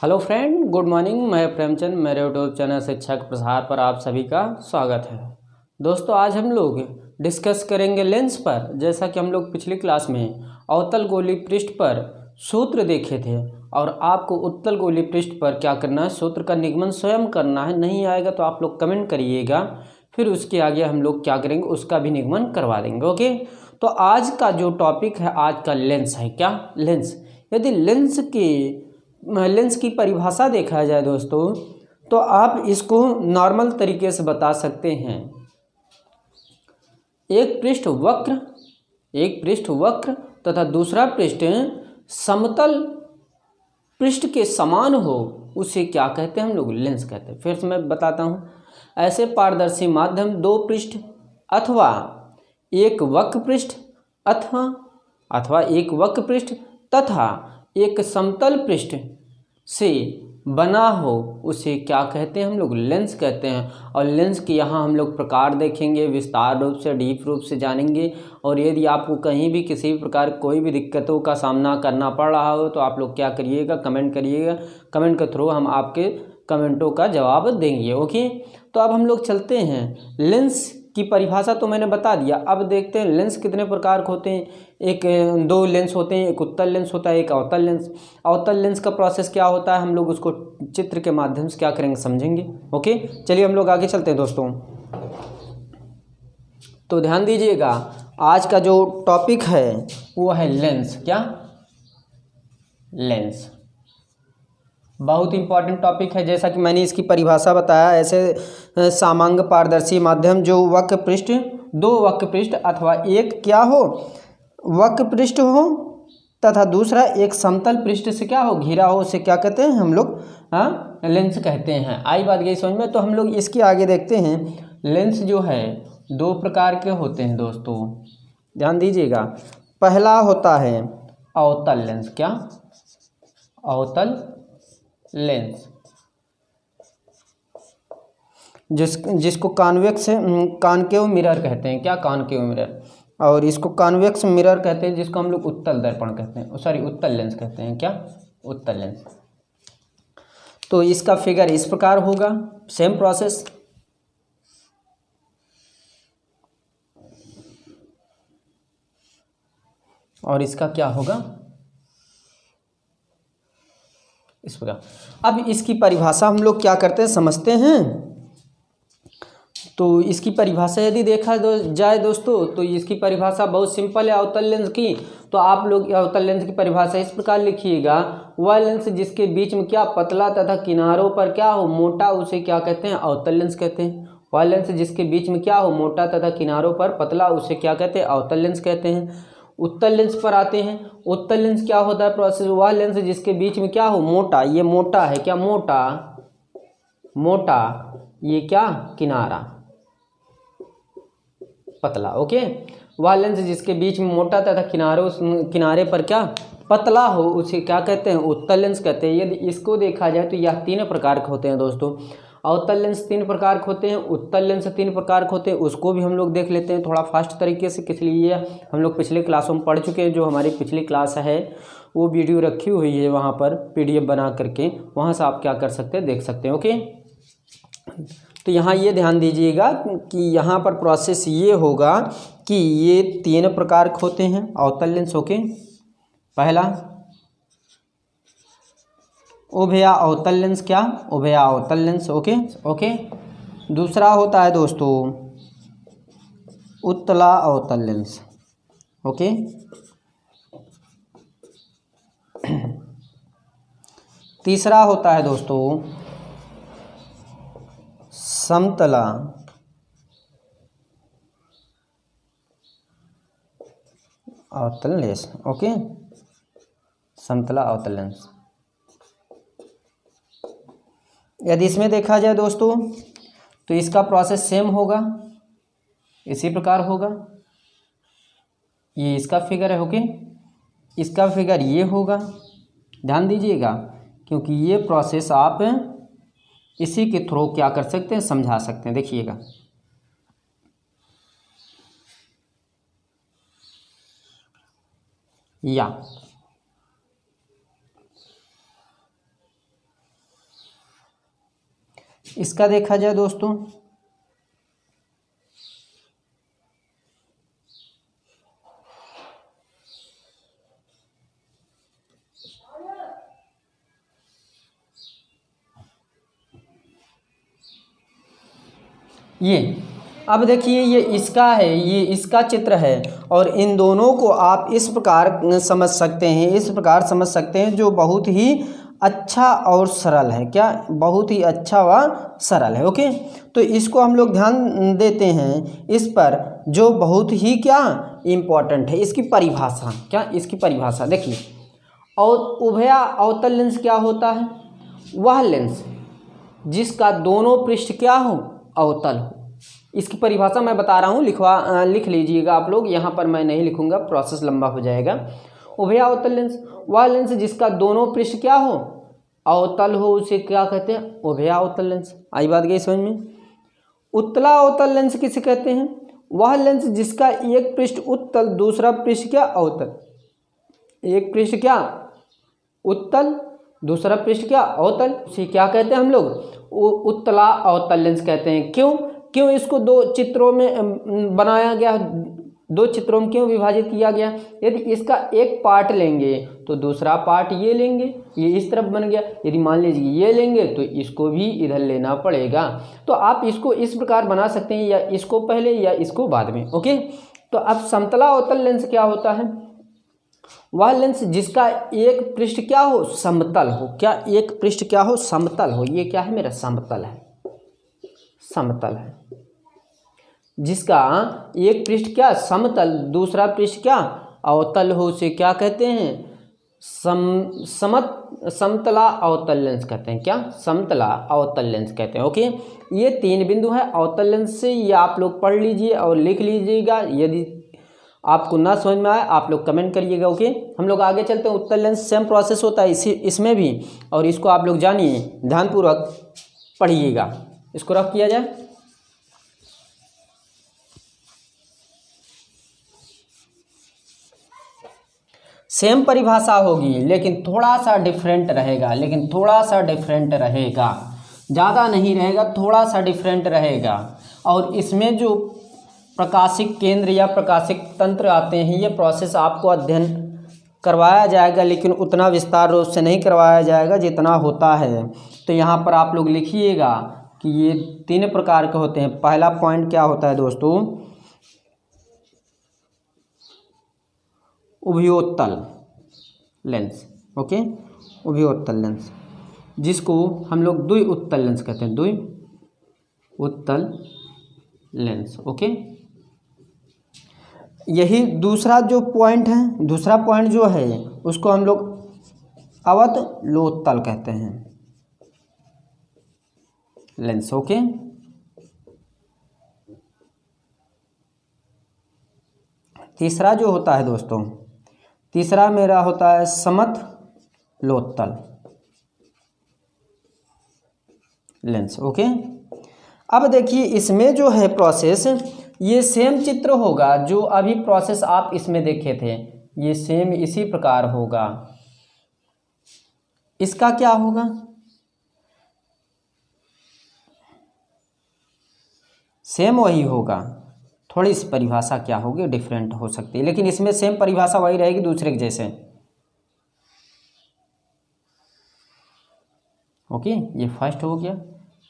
Hello friend, good morning. मैं प्रेमचंद, मेरे YouTube channel शिक्षा के प्रसार पर आप सभी का स्वागत है। दोस्तों, आज हम लोग डिस्कस करेंगे लेंस पर। जैसा कि हम लोग पिछली क्लास में अवतल गोलीय पृष्ठ पर सूत्र देखे थे और आपको उत्तल गोलीय पृष्ठ पर क्या करना है, सूत्र का निगमन स्वयं करना है। नहीं आएगा तो आप लोग कमेंट करिएगा, फिर उसके आगे हम लोग क्या करेंगे, उसका भी निगमन करवा देंगे। ओके, तो आज का जो टॉपिक है, आज का लेंस है। क्या लेंस? यदि लेंस की परिभाषा देखा जाए दोस्तों, तो आप इसको नॉर्मल तरीके से बता सकते हैं। एक पृष्ठ वक्र तथा दूसरा पृष्ठ समतल पृष्ठ के समान हो, उसे क्या कहते हैं हम लोग? लेंस कहते हैं। फिर से मैं बताता हूँ। ऐसे पारदर्शी माध्यम दो पृष्ठ अथवा एक वक्र पृष्ठ अथवा एक वक्र पृष्ठ तथा एक समतल पृष्ठ से बना हो, उसे क्या कहते हैं हम लोग? लेंस कहते हैं। और लेंस के यहाँ हम लोग प्रकार देखेंगे, विस्तार रूप से, डीप रूप से जानेंगे। और यदि आपको कहीं भी किसी भी प्रकार कोई भी दिक्कतों का सामना करना पड़ रहा हो तो आप लोग क्या करिएगा, कमेंट करिएगा। कमेंट के थ्रू हम आपके कमेंटों का जवाब देंगे। ओके, तो अब हम लोग चलते हैं। लेंस की परिभाषा तो मैंने बता दिया। अब देखते हैं लेंस कितने प्रकार के होते हैं। दो लेंस होते हैं, एक उत्तल लेंस होता है, एक अवतल लेंस। अवतल लेंस का प्रोसेस क्या होता है, हम लोग उसको चित्र के माध्यम से क्या करेंगे, समझेंगे। ओके, चलिए हम लोग आगे चलते हैं दोस्तों। तो ध्यान दीजिएगा, आज का जो टॉपिक है वो है लेंस। क्या? लेंस बहुत इंपॉर्टेंट टॉपिक है। जैसा कि मैंने इसकी परिभाषा बताया, ऐसे सामांग पारदर्शी माध्यम जो वक्र पृष्ठ, दो वक्र पृष्ठ अथवा एक क्या हो, वक्र पृष्ठ हो तथा दूसरा एक समतल पृष्ठ से क्या हो, घिरा हो, उसे क्या कहते हैं हम लोग? लेंस कहते हैं। आई बात गई समझ में? तो हम लोग इसके आगे देखते हैं। लेंस जो है दो प्रकार के होते हैं दोस्तों, ध्यान दीजिएगा। पहला होता है अवतल लेंस। क्या? अवतल लेंस, जिसको कॉन्केव मिरर कहते हैं। क्या? Concave mirror. और इसको कॉन्वेक्स मिरर कहते हैं, जिसको हम लोग उत्तल दर्पण कहते हैं, सॉरी उत्तल लेंस कहते हैं। क्या? उत्तल लेंस। तो इसका फिगर इस प्रकार होगा, सेम प्रोसेस। और इसका क्या होगा, इस प्रकार। अब इसकी परिभाषा हम लोग क्या करते हैं, समझते हैं। तो इसकी परिभाषा यदि देखा जाए दोस्तों, तो इसकी परिभाषा बहुत सिंपल है अवतल लेंस की। तो आप लोग अवतल लेंस की परिभाषा इस प्रकार लिखिएगा। वह लेंस जिसके बीच में क्या पतला तथा किनारों पर क्या हो मोटा, उसे क्या कहते हैं? अवतल लेंस कहते हैं। वह लेंस जिसके बीच में क्या हो मोटा तथा किनारों पर पतला, उसे क्या कहते हैं? अवतल लेंस कहते हैं। उत्तल लेंस पर आते हैं। उत्तल लेंस क्या होता है प्रोसेस? वह लेंस जिसके बीच में क्या हो मोटा, ये मोटा है। क्या? मोटा, ये क्या? किनारा, पतला। ओके, वह लेंस जिसके बीच में मोटा तथा किनारे पर क्या पतला हो, उसे क्या कहते हैं? उत्तल लेंस कहते हैं। यदि इसको देखा जाए तो यह तीन प्रकार के होते हैं दोस्तों। अवतल लेंस तीन प्रकार के होते हैं, उत्तल लेंस तीन प्रकार के होते हैं। उसको भी हम लोग देख लेते हैं थोड़ा फास्ट तरीके से, किस लिए हम लोग पिछले क्लासों में पढ़ चुके हैं। जो हमारी पिछली क्लास है वो वीडियो रखी हुई है वहाँ पर PDF बना करके, वहाँ से आप क्या कर सकते हैं, देख सकते हैं। ओके, तो यहाँ ये ध्यान दीजिएगा कि यहाँ पर प्रोसेस ये होगा कि ये तीन प्रकार के होते हैं अवतल लेंस। ओके, पहला उभया अवतल लेंस। क्या? उभया अवतल लेंस। ओके, दूसरा होता है दोस्तों उत्तला अवतल लेंस। ओके, तीसरा होता है दोस्तों समतला अवतल लेंस। ओके, समतला अवतल लेंस। यदि इसमें देखा जाए दोस्तों, तो इसका प्रोसेस सेम होगा, इसी प्रकार होगा। ये इसका फिगर है। ओके, इसका फिगर ये होगा। ध्यान दीजिएगा, क्योंकि ये प्रोसेस आप इसी के थ्रू क्या कर सकते हैं, समझा सकते हैं। देखिएगा, या इसका देखा जाए दोस्तों, ये अब देखिए ये इसका है, ये इसका चित्र है और इन दोनों को आप इस प्रकार समझ सकते हैं, इस प्रकार समझ सकते हैं जो बहुत ही अच्छा और सरल है। क्या? बहुत ही अच्छा व सरल है। ओके, तो इसको हम लोग ध्यान देते हैं इस पर, जो बहुत ही क्या इम्पोर्टेंट है। इसकी परिभाषा, क्या इसकी परिभाषा देखिए, और उभया अवतल लेंस क्या होता है? वह लेंस जिसका दोनों पृष्ठ क्या हो? अवतल हो। इसकी परिभाषा मैं बता रहा हूँ, लिख लीजिएगा आप लोग, यहाँ पर मैं नहीं लिखूंगा, प्रोसेस लंबा हो जाएगा। उभया अवतल लेंस, वह लेंस जिसका दोनों पृष्ठ क्या हो? अवतल हो, उसे क्या कहते हैं? उभया अवतल लेंस। आई बात गई समझ में? उत्तला अवतल लेंस किसे कहते हैं? वह लेंस जिसका एक पृष्ठ उत्तल, दूसरा पृष्ठ क्या? अवतल। एक पृष्ठ क्या? उत्तल, दूसरा पृष्ठ क्या? अवतल। उसे क्या कहते हैं हम लोग? उत्तला अवतल लेंस कहते हैं। क्यों इसको दो चित्रों में बनाया गया? दो चित्रों में क्यों विभाजित किया गया? यदि इसका एक पार्ट लेंगे तो दूसरा पार्ट ये लेंगे, ये इस तरफ बन गया। यदि मान लीजिए ये लेंगे तो इसको भी इधर लेना पड़ेगा। तो आप इसको इस प्रकार बना सकते हैं, या इसको पहले या इसको बाद में। ओके, तो अब समतला अवतल लेंस क्या होता है? वह लेंस जिसका एक पृष्ठ क्या हो? समतल हो। क्या? एक पृष्ठ क्या हो? समतल हो। ये क्या है मेरा? समतल है, समतल है। जिसका एक पृष्ठ क्या? समतल, दूसरा पृष्ठ क्या? अवतल हो, उसे क्या कहते हैं? समतला अवतल लेंस कहते हैं। क्या? समतला अवतल लेंस कहते हैं। ओके, ये तीन बिंदु है अवतल लेंस से, ये आप लोग पढ़ लीजिए और लिख लीजिएगा। यदि आपको ना समझ में आए आप लोग कमेंट करिएगा। ओके, हम लोग आगे चलते हैं। उत्तल लेंस सेम प्रोसेस होता है इसमें भी, और इसको आप लोग जानिए, ध्यानपूर्वक पढ़िएगा। इसको रफ किया जाए। सेम परिभाषा होगी लेकिन थोड़ा सा डिफरेंट रहेगा, ज़्यादा नहीं रहेगा, थोड़ा सा डिफरेंट रहेगा। और इसमें जो प्रकाशिक केंद्र या प्रकाशिक तंत्र आते हैं, ये प्रोसेस आपको अध्ययन करवाया जाएगा, लेकिन उतना विस्तार रूप से नहीं करवाया जाएगा जितना होता है। तो यहाँ पर आप लोग लिखिएगा कि ये तीन प्रकार के होते हैं। पहला पॉइंट क्या होता है दोस्तों? उभयोत्तल लेंस। ओके, उभयोत्तल लेंस, जिसको हम लोग द्विउत्तल लेंस कहते हैं, द्विउत्तल लेंस। ओके, यही दूसरा जो पॉइंट है, दूसरा पॉइंट जो है उसको हम लोग अवतलोत्तल कहते हैं लेंस। ओके, तीसरा जो होता है दोस्तों, तीसरा मेरा होता है समतलोत्तल लेंस। ओके, अब देखिए इसमें जो है प्रोसेस, ये सेम चित्र होगा जो अभी प्रोसेस आप इसमें देखे थे, ये सेम इसी प्रकार होगा। इसका क्या होगा? सेम वही होगा, थोड़ी सी परिभाषा क्या होगी डिफरेंट हो सकती है, लेकिन इसमें सेम परिभाषा वही रहेगी दूसरे के जैसे। ओके, ये फर्स्ट हो गया,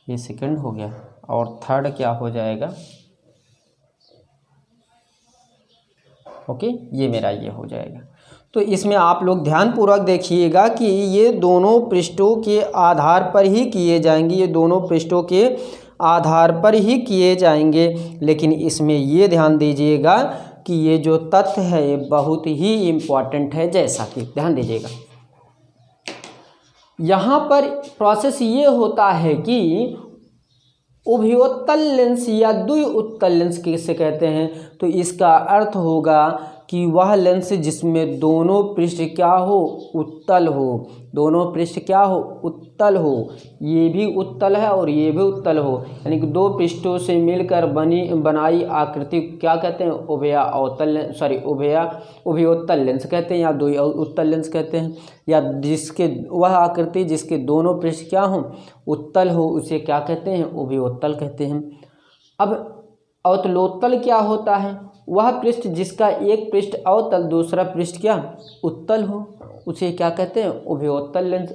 ये सेकंड हो गया, और थर्ड क्या हो जाएगा? ओके, ये मेरा ये हो जाएगा। तो इसमें आप लोग ध्यानपूर्वक देखिएगा कि ये दोनों पृष्ठों के आधार पर ही किए जाएंगे, ये दोनों पृष्ठों के आधार पर ही किए जाएंगे। लेकिन इसमें ये ध्यान दीजिएगा कि ये जो तथ्य है ये बहुत ही इम्पॉर्टेंट है, जैसा कि ध्यान दीजिएगा यहाँ पर प्रोसेस ये होता है कि उभयोत्तल लेंस या द्विउत्तल लेंस किसे कहते हैं? तो इसका अर्थ होगा कि वह लेंस जिसमें दोनों पृष्ठ क्या हो, उत्तल हो, दोनों पृष्ठ क्या हो, उत्तल हो, ये भी उत्तल है और ये भी उत्तल हो, यानी कि दो पृष्ठों से मिलकर बनाई आकृति क्या कहते हैं, उभयोत्तल लेंस कहते हैं, या दो उत्तल लेंस कहते हैं। या जिसके वह आकृति जिसके दोनों पृष्ठ क्या हो, उत्तल हो, उसे क्या कहते हैं, उभयोत्तल कहते हैं। अब अवतलोत्तल क्या होता है, वह पृष्ठ जिसका एक पृष्ठ अवतल दूसरा पृष्ठ क्या, उत्तल हो, उसे क्या कहते हैं, उभयोत्तल लेंस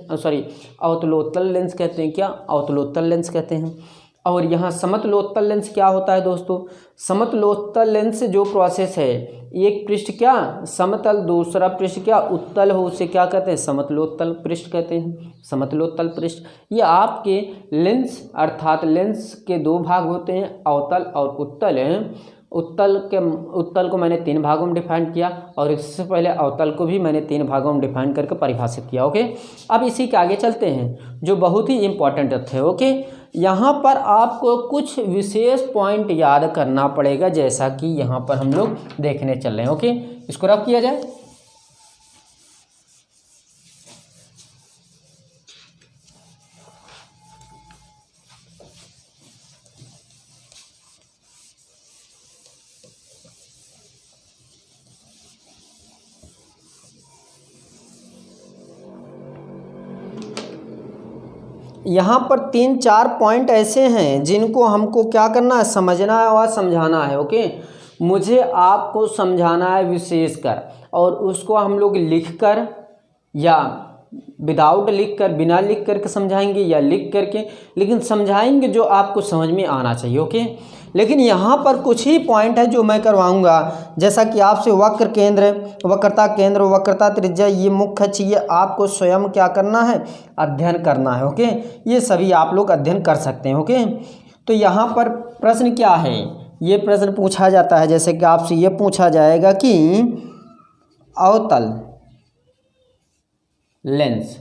अवतलोत्तल लेंस कहते हैं, क्या, अवतलोत्तल लेंस कहते हैं। और यहाँ समतलोत्तल लेंस क्या होता है दोस्तों, समतलोत्तल लेंस जो प्रोसेस है, एक पृष्ठ क्या समतल दूसरा पृष्ठ क्या उत्तल हो, उसे क्या कहते हैं, समतलोत्तल पृष्ठ कहते हैं, समतलोत्तल पृष्ठ। ये आपके लेंस अर्थात लेंस के दो भाग होते हैं, अवतल और उत्तल हैं। उत्तल को मैंने 3 भागों में डिफाइन किया और इससे पहले अवतल को भी मैंने 3 भागों में डिफाइन करके परिभाषित किया। ओके, अब इसी के आगे चलते हैं जो बहुत ही इम्पोर्टेंट थे। ओके, यहाँ पर आपको कुछ विशेष पॉइंट याद करना पड़ेगा, जैसा कि यहाँ पर हम लोग देखने चल रहे हैं। ओके, इसको रब किया जाए। यहाँ पर 3-4 पॉइंट ऐसे हैं जिनको हमको क्या करना है, समझना है और समझाना है। ओके, मुझे आपको समझाना है विशेषकर, और उसको हम लोग लिखकर या विदाउट लिखकर, बिना लिख करके समझाएंगे या लिख करके, लेकिन समझाएंगे जो आपको समझ में आना चाहिए। ओके, लेकिन यहाँ पर कुछ ही पॉइंट है जो मैं करवाऊंगा, जैसा कि आपसे वक्र केंद्र, वक्रता केंद्र, वक्रता त्रिज्या, ये मुख्य चीज़ें आपको स्वयं क्या करना है, अध्ययन करना है। ओके, ये सभी आप लोग अध्ययन कर सकते हैं। ओके, तो यहाँ पर प्रश्न क्या है, ये प्रश्न पूछा जाता है, जैसे कि आपसे ये पूछा जाएगा कि अवतल लेंस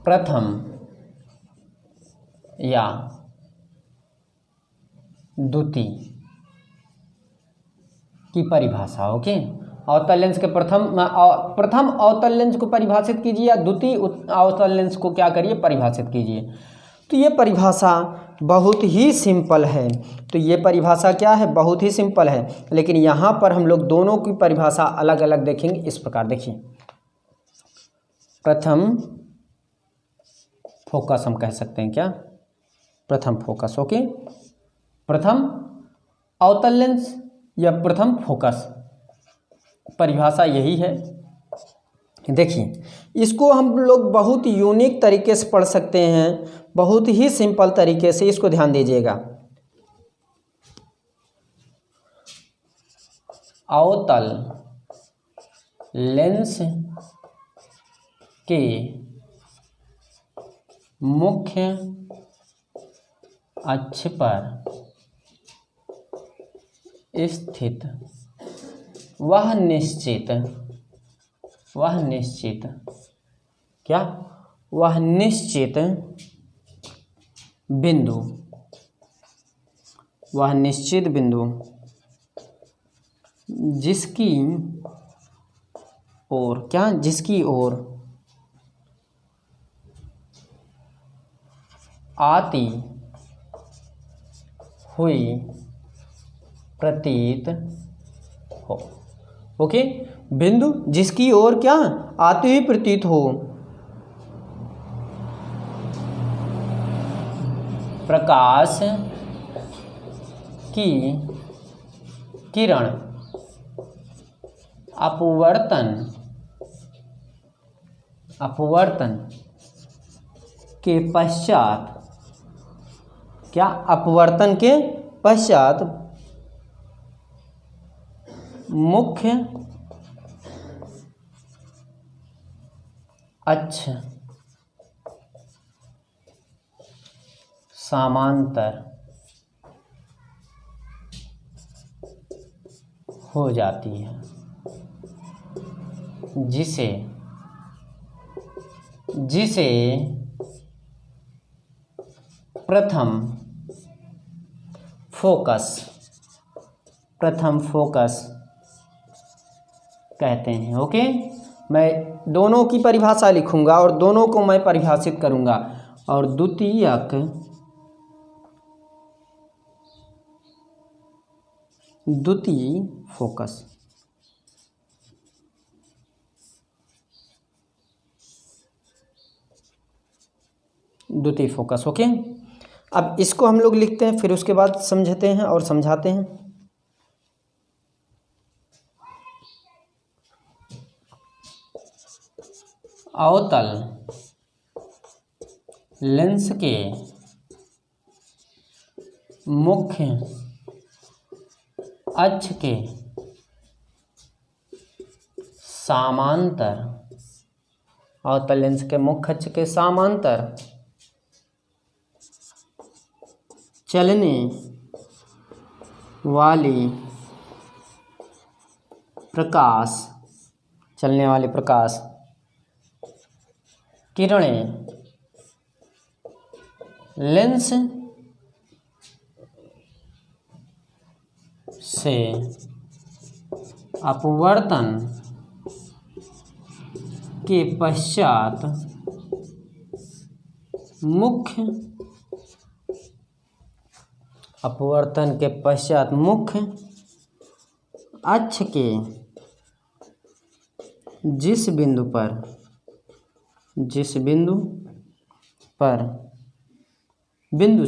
प्रथम या द्वितीय की परिभाषा। ओके, अवतल लेंस के प्रथम अवतल लेंस को परिभाषित कीजिए या द्वितीय अवतल लेंस को क्या करिए, परिभाषित कीजिए। तो ये परिभाषा बहुत ही सिंपल है। तो ये परिभाषा क्या है, बहुत ही सिंपल है, लेकिन यहाँ पर हम लोग दोनों की परिभाषा अलग अलग देखेंगे। इस प्रकार देखिए, प्रथम फोकस हम कह सकते हैं, क्या, प्रथम फोकस। ओके, प्रथम अवतल लेंस या प्रथम फोकस, परिभाषा यही है। देखिए, इसको हम लोग बहुत यूनिक तरीके से पढ़ सकते हैं, बहुत ही सिंपल तरीके से, इसको ध्यान दीजिएगा। अवतल लेंस के मुख्य अक्ष पर स्थित वह निश्चित बिंदु जिसकी ओर आती हुई प्रतीत हो। ओके, बिंदु जिसकी ओर क्या आती हुई प्रतीत हो, प्रकाश की किरण अपवर्तन के पश्चात, क्या, अपवर्तन के पश्चात मुख्य अक्ष समांतर हो जाती है, जिसे प्रथम फोकस, प्रथम फोकस कहते हैं। ओके, मैं दोनों की परिभाषा लिखूंगा और दोनों को मैं परिभाषित करूंगा। और द्वितीयक द्वितीय फोकस, द्वितीय फोकस। ओके, अब इसको हम लोग लिखते हैं, फिर उसके बाद समझते हैं और समझाते हैं। अवतल लेंस के मुख्य अक्ष के समांतर, अवतल लेंस के मुख्य अक्ष के समांतर चलने वाली प्रकाश किरणें लेंस से अपवर्तन के पश्चात मुख्य अक्ष के जिस बिंदु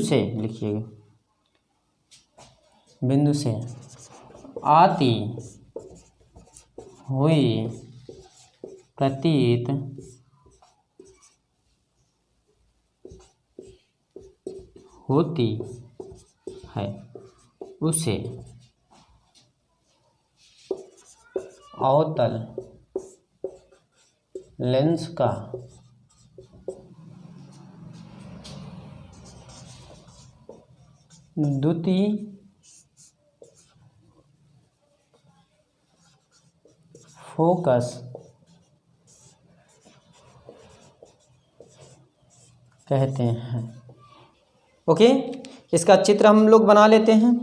से लिखिएगा, बिंदु से आती हुई प्रतीत होती है उसे अवतल लेंस का द्वितीय फोकस कहते हैं। ओके, इसका चित्र हम लोग बना लेते हैं।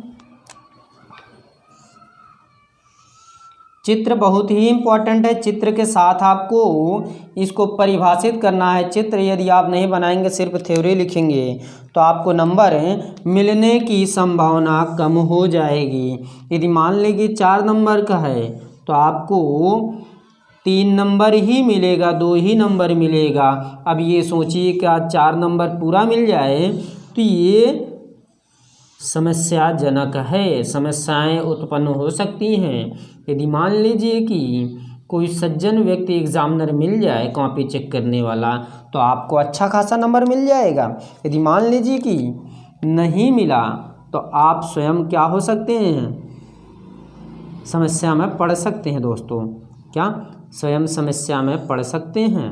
चित्र बहुत ही इम्पोर्टेंट है। चित्र के साथ आपको इसको परिभाषित करना है। चित्र यदि आप नहीं बनाएंगे, सिर्फ थ्योरी लिखेंगे, तो आपको नंबर मिलने की संभावना कम हो जाएगी। यदि मान लीजिए 4 नंबर का है तो आपको 3 नंबर ही मिलेगा, 2 ही नंबर मिलेगा। अब ये सोचिए कि आज 4 नंबर पूरा मिल जाए तो ये समस्याजनक है, समस्याएं उत्पन्न हो सकती हैं। यदि मान लीजिए कि कोई सज्जन व्यक्ति एग्जामिनर मिल जाए, कॉपी चेक करने वाला, तो आपको अच्छा खासा नंबर मिल जाएगा। यदि मान लीजिए कि नहीं मिला तो आप स्वयं क्या हो सकते हैं, समस्या में पड़ सकते हैं दोस्तों। क्या स्वयं समस्या में पड़ सकते हैं।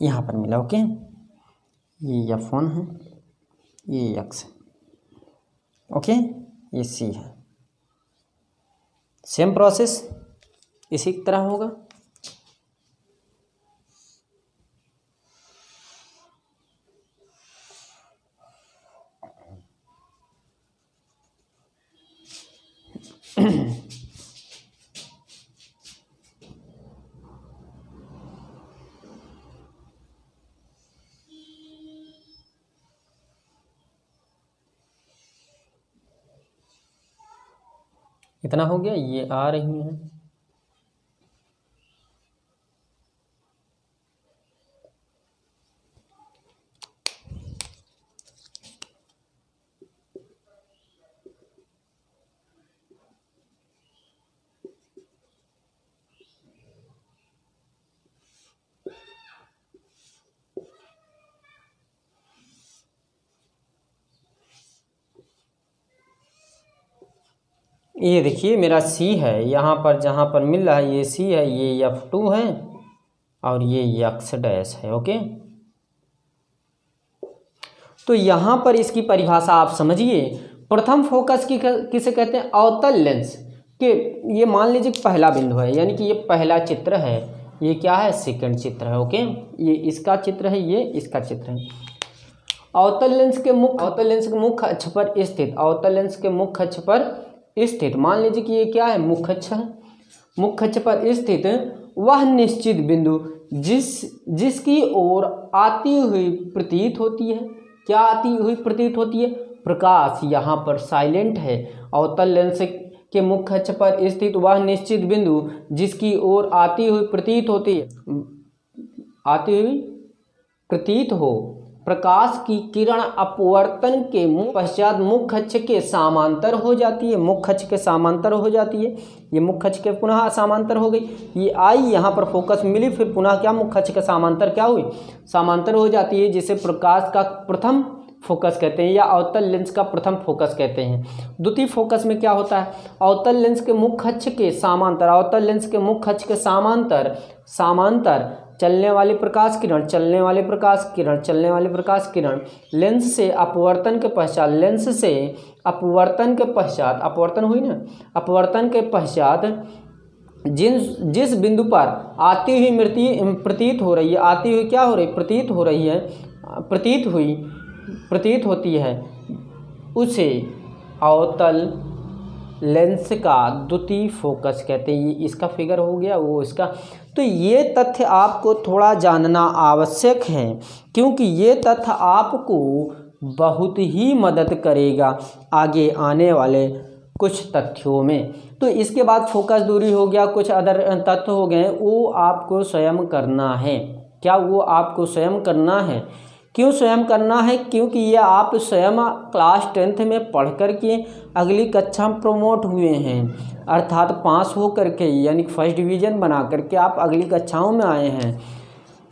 यहाँ पर मिला। ओके, ये F1 है, ये X है। ओके, ये C है। सेम प्रोसेस इसी तरह होगा। इतना हो गया। ये आ रही है, ये देखिए मेरा C है। यहाँ पर जहाँ पर मिल रहा है ये C है, ये F2 है और ये यक्स डैश है। ओके, तो यहाँ पर इसकी परिभाषा आप समझिए। प्रथम फोकस की किसे कहते हैं? अवतल लेंस के, ये मान लीजिए पहला बिंदु है, यानी कि ये पहला चित्र है, ये क्या है? सेकंड चित्र है। ओके, ये इसका चित्र है, ये इसका चित्र है। अवतल लेंस के मुख्य अक्ष पर स्थित, अवतल लेंस के मुख्य अक्ष पर स्थित, मान लीजिए कि ये क्या है? मुख्य अक्ष है। मुख्य अक्ष पर स्थित वह निश्चित बिंदु जिसकी ओर आती हुई प्रतीत होती है। क्या आती हुई प्रतीत होती है? प्रकाश। यहाँ पर साइलेंट है। अवतल लेंस के मुख्य अक्ष पर स्थित वह निश्चित बिंदु जिसकी ओर आती हुई प्रतीत होती है, आती हुई प्रतीत हो, प्रकाश की किरण अपवर्तन के पश्चात मुख्य अक्ष के समांतर हो जाती है। मुख्य अक्ष के समांतर हो जाती है। ये मुख्य अक्ष के पुनः समांतर हो गई। ये आई यहाँ पर फोकस मिली, फिर पुनः क्या? मुख्य अक्ष के समांतर क्या हुई? समांतर हो जाती है, जिसे प्रकाश का प्रथम फोकस कहते हैं या अवतल लेंस का प्रथम फोकस कहते हैं। द्वितीय फोकस में क्या होता है? अवतल लेंस के मुख्य अक्ष के समांतर, अवतल लेंस के मुख्य अक्ष के समांतर चलने वाली प्रकाश किरण, चलने वाली प्रकाश किरण, चलने वाली प्रकाश किरण लेंस से अपवर्तन के पश्चात, लेंस से अपवर्तन के पश्चात, अपवर्तन हुई ना, अपवर्तन के पश्चात जिस बिंदु पर आती हुई प्रतीत हो रही है, आती हुई क्या हो रही? प्रतीत हो रही है, प्रतीत होती है, उसे अवतल लेंस का द्वितीय फोकस कहते हैं। ये इसका फिगर हो गया, वो इसका। तो ये तथ्य आपको थोड़ा जानना आवश्यक है, क्योंकि ये तथ्य आपको बहुत ही मदद करेगा आगे आने वाले कुछ तथ्यों में। तो इसके बाद फोकस दूरी हो गया, कुछ अदर तथ्य हो गए, वो आपको स्वयं करना है। क्या? वो आपको स्वयं करना है। क्यों स्वयं करना है? क्योंकि ये आप स्वयं क्लास 10th में पढ़ कर के अगली कक्षा में प्रमोट हुए हैं, अर्थात पास हो करके, यानी फर्स्ट डिवीज़न बना करके आप अगली कक्षाओं में आए हैं।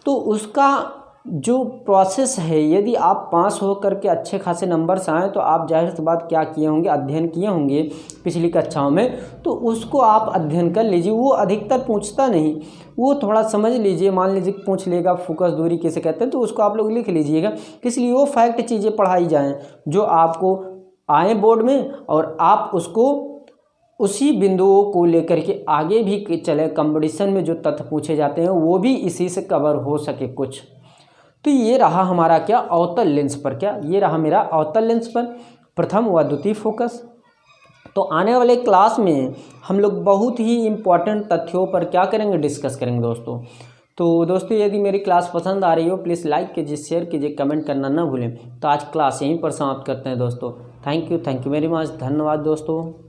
तो उसका जो प्रोसेस है, यदि आप पास हो करके अच्छे खासे नंबर से आए तो आप जाहिर सी बात क्या किए होंगे? अध्ययन किए होंगे पिछली कक्षाओं में, तो उसको आप अध्ययन कर लीजिए। वो अधिकतर पूछता नहीं, वो थोड़ा समझ लीजिए। मान लीजिए पूछ लेगा फोकस दूरी किसे कहते हैं, तो उसको आप लोग लिख लीजिएगा। इसलिए वो फैक्ट चीज़ें पढ़ाई जाएँ जो आपको आए बोर्ड में, और आप उसको उसी बिंदुओं को लेकर के आगे भी चले। कंपटीशन में जो तथ्य पूछे जाते हैं वो भी इसी से कवर हो सके कुछ। तो ये रहा हमारा क्या? अवतल लेंस पर क्या? ये रहा मेरा अवतल लेंस पर प्रथम व द्वितीय फोकस। तो आने वाले क्लास में हम लोग बहुत ही इम्पोर्टेंट तथ्यों पर क्या करेंगे? डिस्कस करेंगे दोस्तों। तो दोस्तों, यदि मेरी क्लास पसंद आ रही हो, प्लीज़ लाइक कीजिए, शेयर कीजिए, कमेंट करना ना भूलें। तो आज क्लास यहीं पर समाप्त करते हैं दोस्तों। Thank you very much. धन्यवाद दोस्तों।